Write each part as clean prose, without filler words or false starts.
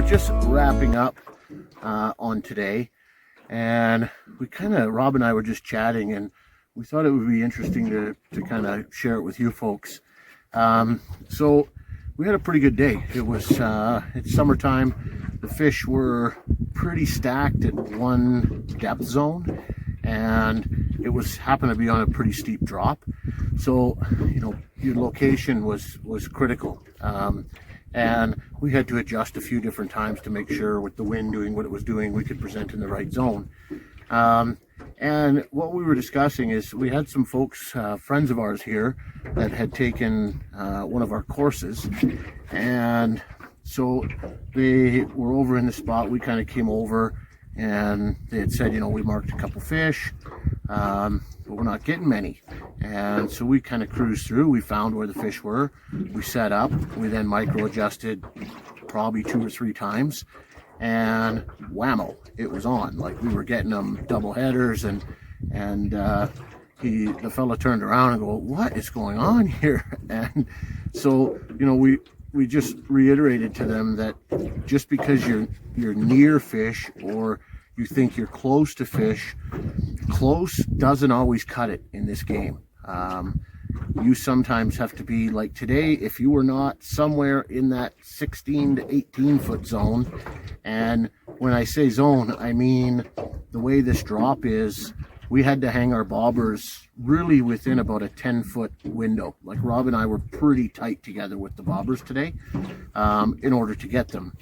just wrapping up on today, and Rob and I were just chatting, and we thought it would be interesting to kind of share it with you folks. So we had a pretty good day. It was it's summertime. The fish were pretty stacked at one depth zone, and it was happened to be on a pretty steep drop. So, you know, your location was critical. And we had to adjust a few different times to make sure, with the wind doing what it was doing, we could present in the right zone. And what we were discussing is we had some folks, friends of ours here, that had taken one of our courses, and so they were over in the spot. We kind of came over, and they had said, you know, we marked a couple fish, but we're not getting many. And so we kind of cruised through. We found where the fish were. We set up. We then micro adjusted probably 2 or 3 times, and whammo, it was on. Like, we were getting them double headers, and the fella turned around and go, "What is going on here?" And so, you know, we just reiterated to them that just because you're near fish, or you think you're close to fish, close doesn't always cut it in this game. You sometimes have to be, like today, if you were not somewhere in that 16 to 18 foot zone, and when I say zone, I mean the way this drop is, we had to hang our bobbers really within about a 10-foot window. Like, Rob and I were pretty tight together with the bobbers today in order to get them.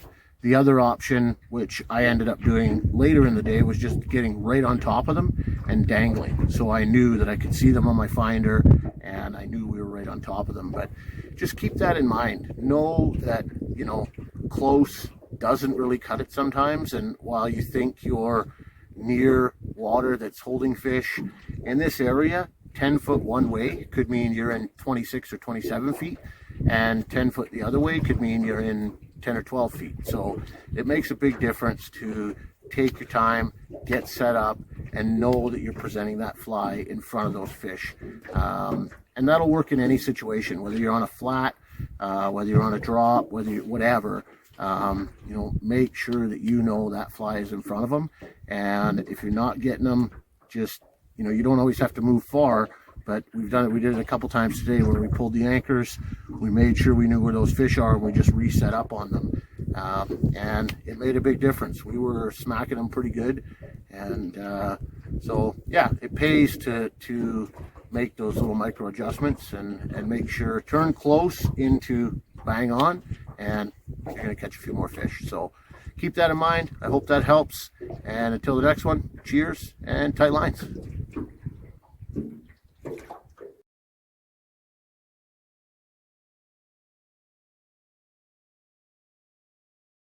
The other option, which I ended up doing later in the day, was just getting right on top of them and dangling. So I knew that I could see them on my finder, and I knew we were right on top of them. But just keep that in mind. Know that, you know, close doesn't really cut it sometimes. And while you think you're near water that's holding fish, in this area, 10 foot one way could mean you're in 26 or 27 feet, and 10 foot the other way could mean you're in 10 or 12 feet. So it makes a big difference to take your time, get set up, and know that you're presenting that fly in front of those fish. And that'll work in any situation, whether you're on a flat, whether you're on a drop, whether you're whatever. You know, make sure that you know that fly is in front of them. And if you're not getting them, just, you know, you don't always have to move far, but we've done it. We did it a couple times today where we pulled the anchors, we made sure we knew where those fish are, and we just reset up on them. And it made a big difference. We were smacking them pretty good. And so, yeah, it pays to make those little micro adjustments and make sure, turn close into bang on, and you're going to catch a few more fish. So keep that in mind. I hope that helps. And until the next one, cheers and tight lines.